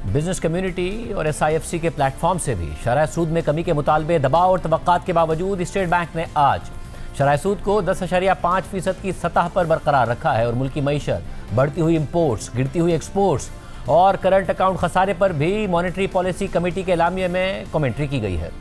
Business community और SIFC के platform से भी शरह सूद में कमी के मुतालबे दबाव और तवक्कात के बावजूद स्टेट बैंक ने आज शरह सूद को 10.5% की सतह पर बरकरार रखा है और मुल्की मईशत, बढ़ती हुई इंपोर्ट्स, गिरती हुई एक्सपोर्ट्स और करंट अकाउंट खसारे पर भी मॉनेटरी पॉलिसी कमेटी के एलामिया में कमेंट्री की गई है।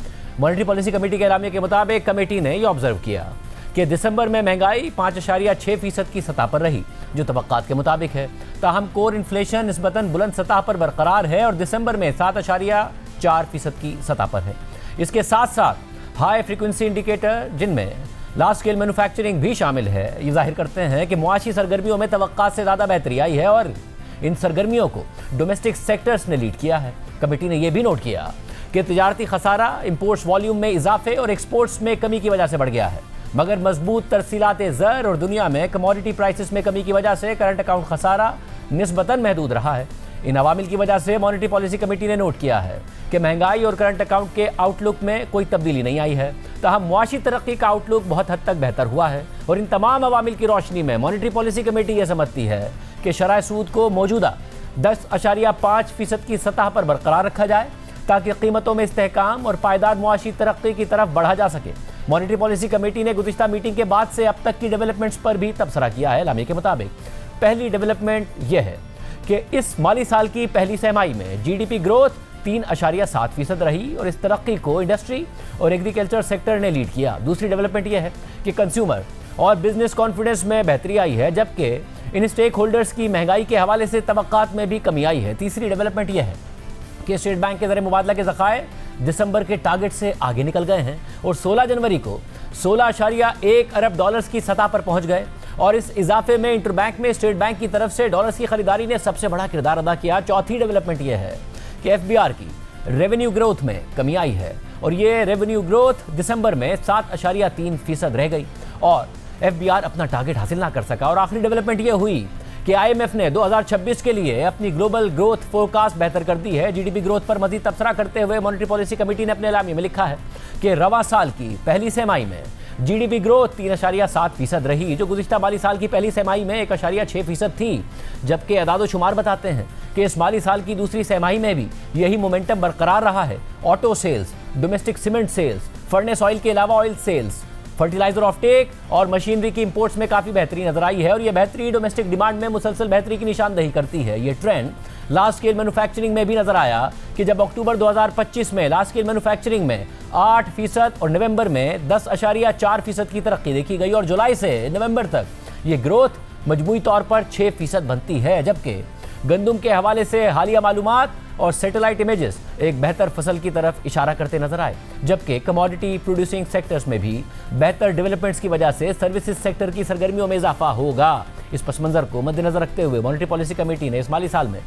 मॉनेटरी पॉलिसी कमेटी के एलामिया के मुताबिक कमेटी ने यह ऑब्जर्व किया कि दिसंबर में महंगाई 5.6% की सतह पर रही, जो तवक्कात के मुताबिक है। ताहम कोर इन्फ्लेशन निस्बतन बुलंद सतह पर बरकरार है और दिसंबर में 7.4% की सतह पर है। इसके साथ साथ हाई फ्रीक्वेंसी इंडिकेटर, जिनमें लार्ज स्केल मैन्युफैक्चरिंग भी शामिल है, ये जाहिर करते हैं कि मुआशी सरगर्मियों में तवक्कात से ज़्यादा बेहतरी आई है और इन सरगर्मियों को डोमेस्टिक सेक्टर्स ने लीड किया है। कमेटी ने यह भी नोट किया कि तिजारती खसारा इंपोर्ट्स वॉल्यूम में इजाफे और एक्सपोर्ट्स में कमी की वजह से बढ़ गया है, मगर मजबूत तरसीलात ज़र और दुनिया में कमोडिटी प्राइसेस में कमी की वजह से करंट अकाउंट खसारा निस्बतन महदूद रहा है। इन अवामिल की वजह से मॉनेटरी पॉलिसी कमेटी ने नोट किया है कि महंगाई और करंट अकाउंट के आउटलुक में कोई तब्दीली नहीं आई है, ताहम मुआशी तरक्की का आउटलुक बहुत हद तक बेहतर हुआ है। और इन तमाम अवामिल की रोशनी में मॉनेटरी पॉलिसी कमेटी यह समझती है कि शरह सूद को मौजूदा 10.5% की सतह पर बरकरार रखा जाए ताकि कीमतों में इस्तेहकाम और पायदार मुआशी तरक्की की तरफ बढ़ा जा सके। मॉनेटरी पॉलिसी कमेटी ने गुज़िश्ता मीटिंग के बाद से अब तक की डेवलपमेंट्स पर भी तबसरा किया है। लामी के मुताबिक पहली डेवलपमेंट यह है कि इस माली साल की पहली तिमाही में GDP ग्रोथ 3.7% रही और इस तरक्की को इंडस्ट्री और एग्रीकल्चर सेक्टर ने लीड किया। दूसरी डेवलपमेंट यह है कि कंज्यूमर और बिजनेस कॉन्फिडेंस में बेहतरी आई है, जबकि इन स्टेक होल्डर्स की महंगाई के हवाले से तवक्कात में भी कमी आई है। तीसरी डेवलपमेंट यह है कि स्टेट बैंक के ज़र मुबादला के ज़खायर दिसंबर के टारगेट से आगे निकल गए हैं और 16 जनवरी को $16.1 अरब की सतह पर पहुंच गए और इस इजाफे में इंटरबैंक में स्टेट बैंक की तरफ से डॉलर्स की खरीदारी ने सबसे बड़ा किरदार अदा किया। चौथी डेवलपमेंट यह है कि FBR की रेवेन्यू ग्रोथ में कमी आई है और ये रेवेन्यू ग्रोथ दिसंबर में 7.3% रह गई और FBR अपना टारगेट हासिल ना कर सका। और आखिरी डेवलपमेंट यह हुई कि IMF ने 2026 के लिए अपनी ग्लोबल ग्रोथ फोरकास्ट बेहतर कर दी है। GDP ग्रोथ पर मजीद तबसरा करते हुए मॉनेटरी पॉलिसी कमेटी ने अपने एलामी में लिखा है कि रवा साल की पहली तिमाही में GDP ग्रोथ 3.7% रही, जो गुज़िश्ता माली साल की पहली तिमाही में 1.6% थी, जबकि अदाद शुमार बताते हैं कि इस माली साल की दूसरी तिमाही में भी यही मोमेंटम बरकरार रहा है। Auto sales, domestic cement sales, furnace oil के अलावा oil sales, fertilizer offtake और मशीनरी की इंपोर्ट्स में काफ़ी बेहतरी नजर आई है और यह बेहतरी डोमेस्टिक डिमांड में मुसलसल बेहतरी की निशानदही करती है। ये ट्रेंड लार्ज स्केल मैन्युफैक्चरिंग में भी नजर आया कि जब अक्टूबर 2025 में लार्ज स्केल मैन्युफैक्चरिंग में 8% और नवंबर में 10.4% की तरक्की देखी गई और जुलाई से नवंबर तक ये ग्रोथ मजमूई तौर पर 6% बनती है। जबकि गंदुम के हवाले से हालिया मालूमात और सैटेलाइट इमेजेस एक बेहतर फसल की तरफ इशारा करते नजर आए, जबकि कमोडिटी प्रोड्यूसिंग सेक्टर्स में भी बेहतर डेवलपमेंट्स की वजह से सर्विसेज सेक्टर की सरगर्मियों में इजाफा होगा। इस पस मंजर को मद्देनजर रखते हुए मॉनेटरी पॉलिसी कमेटी ने इस माली साल में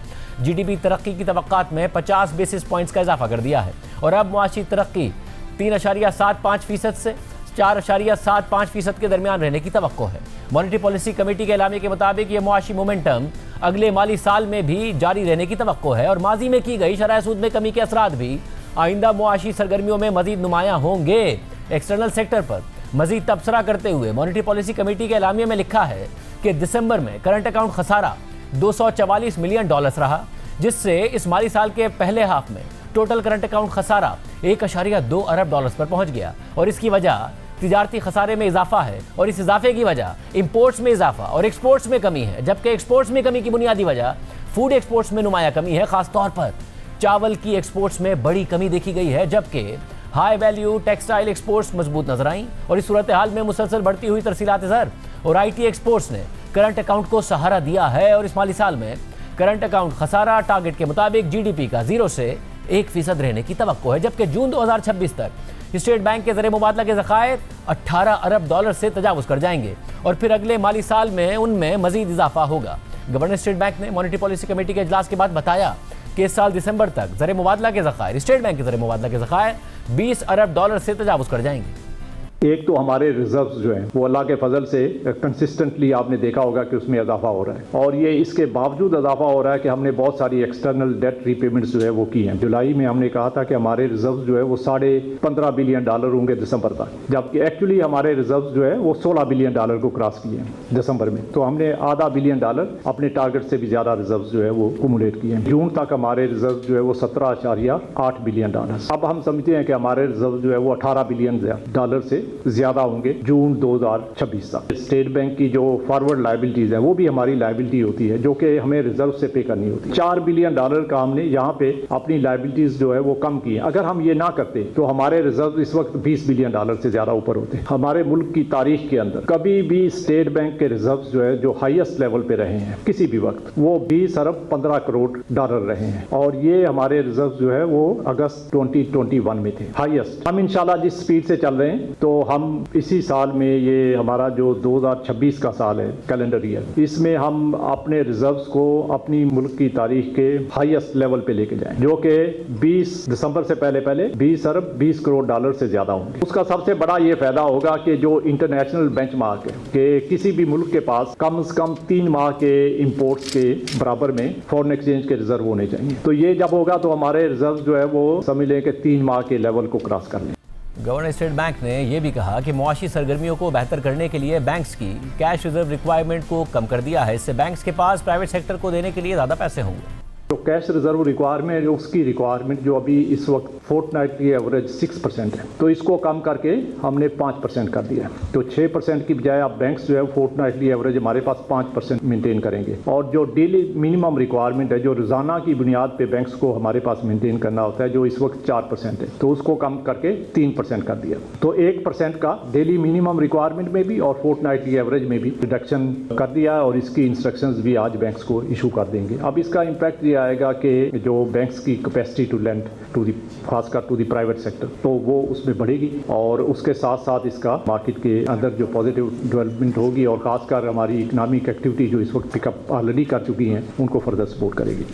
GDP तरक्की की तवक्कात में 50 बेसिस पॉइंट्स का इजाफा कर दिया है और अब मुआशी तरक्की 3.75% से 4.75% के दरमियान रहने की तवक्को है। मॉनेटरी पॉलिसी कमेटी के एलामिया के मुताबिक ये मुआशी मोमेंटम अगले माली साल में भी जारी रहने की तवक्को है और माजी में की गई शरह सूद में कमी के असरात भी आइंदा मुआशी सरगर्मियों में मजीद नुमायां होंगे। एक्सटर्नल सेक्टर पर मजीद तबसरा करते हुए मॉनेटरी पॉलिसी कमेटी के एलामिया में लिखा है कि दिसंबर में करंट अकाउंट खसारा $244 मिलियन रहा, जिससे इस माली साल के पहले हाफ में टोटल करंट अकाउंट खसारा $1.2 अरब पर पहुंच गया और इसकी वजह तिजारती खसारे में इजाफा है और इस इजाफे की वजह इंपोर्ट्स में इजाफा और एक्सपोर्ट्स में कमी है, जबकि एक्सपोर्ट्स में कमी की बुनियादी वजह फूड एक्सपोर्ट्स में नुमाया कमी है। खासतौर पर चावल की एक्सपोर्ट्स में बड़ी कमी देखी गई है, जबकि हाई वैल्यू टेक्सटाइल एक्सपोर्ट्स मजबूत नजर आई और इस सूरत हाल में मुसलसल बढ़ती हुई तरसीलात ज़र और IT एक्सपोर्ट्स ने करंट अकाउंट को सहारा दिया है और इस माली साल में करंट अकाउंट खसारा टारगेट के मुताबिक GDP का 0 से 1% रहने की तवक्को है, जबकि जून 2026 तक स्टेट बैंक के ज़रिए मुबादला के ज़खायर $18 अरब से तजावुज़ कर जाएंगे और फिर अगले माली साल में उनमें मजीद इजाफा होगा। गवर्नर स्टेट बैंक ने मॉनेटरी पॉलिसी कमेटी के इजलास के बाद बताया कि इस साल दिसंबर तक ज़रिए मुबादला के ज़खायर स्टेट बैंक के ज़रिए मुबादला के ज़खायर $20 अरब से तजावुज़ कर जाएंगे। एक तो हमारे रिजर्व्स जो हैं वो अल्लाह के फजल से कंसिस्टेंटली आपने देखा होगा कि उसमें इजाफा हो रहा है, और ये इसके बावजूद इजाफा हो रहा है कि हमने बहुत सारी एक्सटर्नल डेट रीपेमेंट्स जो है वो की हैं। जुलाई में हमने कहा था कि हमारे रिजर्व जो है वो $15.5 बिलियन होंगे दिसंबर तक, जबकि एक्चुअली हमारे रिजर्व जो है वो $16 बिलियन को क्रॉस किए हैं दिसंबर में। तो हमने $0.5 बिलियन अपने टारगेट से भी ज्यादा रिजर्व जो है वो कुमुलेट किए हैं। जून तक हमारे रिजर्व जो है वो $17.8 बिलियन। अब हम समझते हैं कि हमारे रिजर्व जो है वो $18 बिलियन से ज्यादा होंगे जून 2026 तक। स्टेट बैंक की जो फॉरवर्ड लायबिलिटीज है वो भी हमारी लायबिलिटी होती है जो कि हमें रिजर्व से पे करनी होती है। $4 बिलियन का हमने यहाँ पे अपनी लायबिलिटीज जो है वो कम की है। अगर हम ये ना करते तो हमारे रिजर्व इस वक्त $20 बिलियन से ज्यादा ऊपर होते। हमारे मुल्क की तारीख के अंदर कभी भी स्टेट बैंक के रिजर्व जो है जो हाईएस्ट लेवल पे रहे हैं किसी भी वक्त वो $20 अरब 15 करोड़ रहे हैं, और ये हमारे रिजर्व जो है वो अगस्त 2021 में थे हाईएस्ट। हम इंशाल्लाह जिस स्पीड से चल रहे हैं तो हम इसी साल में, ये हमारा जो 2026 का साल है कैलेंडर ईयर, इसमें हम अपने रिजर्व्स को अपनी मुल्क की तारीख के हाईएस्ट लेवल पे लेके जाएं, जो कि 20 दिसंबर से पहले $20 अरब 20 करोड़ से ज्यादा होंगे। उसका सबसे बड़ा ये फायदा होगा कि जो इंटरनेशनल बेंचमार्क है कि किसी भी मुल्क के पास कम से कम 3 माह के इंपोर्ट्स के बराबर में फॉरेन एक्सचेंज के रिजर्व होने चाहिए। तो ये जब होगा तो हमारे रिजर्व जो है वो समझ लें कि 3 माह के लेवल को क्रॉस कर लें। गवर्नर स्टेट बैंक ने यह भी कहा कि मुआशी सरगर्मियों को बेहतर करने के लिए बैंक्स की कैश रिजर्व रिक्वायरमेंट को कम कर दिया है। इससे बैंक्स के पास प्राइवेट सेक्टर को देने के लिए ज़्यादा पैसे होंगे। तो कैश रिजर्व रिक्वायरमेंट, उसकी रिक्वायरमेंट जो अभी इस वक्त फोर्टनाइटली एवरेज 6% है, तो इसको कम करके हमने 5% कर दिया। तो 6% की बजाय अब बैंक्स जो है फोर्टनाइटली एवरेज हमारे पास 5% मेंटेन करेंगे, और जो डेली मिनिमम रिक्वायरमेंट है जो रोजाना की बुनियाद पे बैंक्स को हमारे पास मेंटेन करना होता है, जो इस वक्त 4% है, तो उसको कम करके 3% कर दिया। तो 1% का डेली मिनिमम रिक्वायरमेंट में भी और फोर्टनाइटली एवरेज में भी रिडक्शन कर दिया, और इसकी इंस्ट्रक्शंस भी आज बैंक्स को इशू कर देंगे। अब इसका इम्पैक्ट ये आएगा कि जो बैंक्स की capacity to lend to the, खासकर टू दी प्राइवेट सेक्टर, तो वो उसमें बढ़ेगी, और उसके साथ साथ इसका मार्केट के अंदर जो पॉजिटिव डेवलपमेंट होगी, और खासकर हमारी इकोनॉमिक एक्टिविटी जो इस वक्त पिकअप ऑलरेडी कर चुकी हैं उनको फर्दर सपोर्ट करेगी।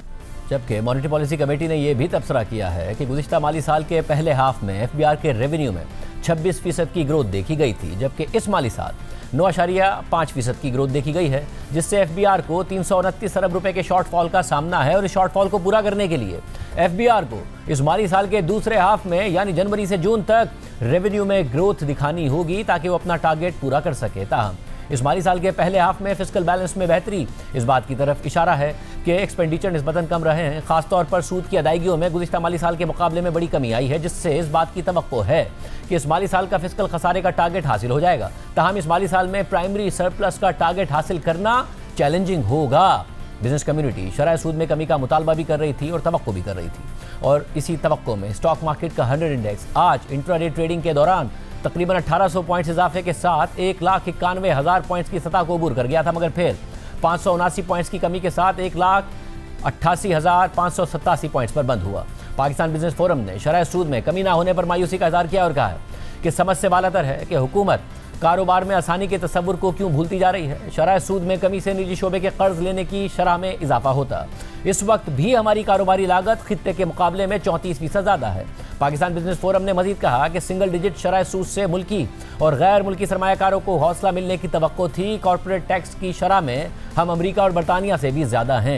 जबकि मॉनेटरी पॉलिसी कमेटी ने यह भी तबसरा किया है कि गुज़िश्ता माली साल के पहले हाफ में एफबीआर के रेवेन्यू में 26% की ग्रोथ देखी गई थी, जबकि इस माली साल 9.5% की ग्रोथ देखी गई है, जिससे एफबीआर को 329 अरब रुपए के शॉर्टफॉल का सामना है। और इस शॉर्टफॉल को पूरा करने के लिए एफबीआर को इस माली साल के दूसरे हाफ में यानी जनवरी से जून तक रेवेन्यू में ग्रोथ दिखानी होगी ताकि वो अपना टारगेट पूरा कर सके। ताहम इस माली साल के पहले हाफ में फिस्कल बैलेंस में बेहतरी इस बात की तरफ इशारा है कि एक्सपेंडिचर निस्बतन कम रहे हैं। खासतौर पर सूद की अदायगियों में गुज़िश्ता माली साल के मुकाबले में बड़ी कमी आई है, जिससे इस बात की तवक्को है कि इस माली साल का फिस्कल खसारे का टारगेट हासिल हो जाएगा। ताहम इस माली साल में प्राइमरी सरप्लस का टारगेट हासिल करना चैलेंजिंग होगा। बिजनेस कम्युनिटी शरह सूद में कमी का मुतालबा भी कर रही थी और तवक्को भी कर रही थी, और इसी तवक्को में स्टॉक मार्केट का 100 इंडेक्स आज इंट्राडे ट्रेडिंग के दौरान तकरीबन 1800 पॉइंट्स इजाफे के साथ 1,91,000 पॉइंट्स की सतह को अबूर कर गया था, मगर फिर 579 पॉइंट्स की कमी के साथ 1,88,587 पॉइंट्स पर बंद हुआ। पाकिस्तान बिजनेस फोरम ने शरह सूद में कमी ना होने पर मायूसी का इज़हार किया और कहा है कि समझ से बालातर है कि हुकूमत कारोबार में आसानी के तस्वुर को क्यों भूलती जा रही है। शरह सूद में कमी से निजी शोबे के कर्ज लेने की शरह में इजाफा होता। इस वक्त भी हमारी कारोबारी लागत खित्ते के मुकाबले में 34% ज़्यादा है। पाकिस्तान बिजनेस फोरम ने मजीद कहा कि सिंगल डिजिट शरह सूद से मुल्की और गैर मुल्की सरमायाकारों को हौसला मिलने की तवक्को थी। कॉर्पोरेट टैक्स की शरह में हम अमरीका और बरतानिया से भी ज़्यादा हैं।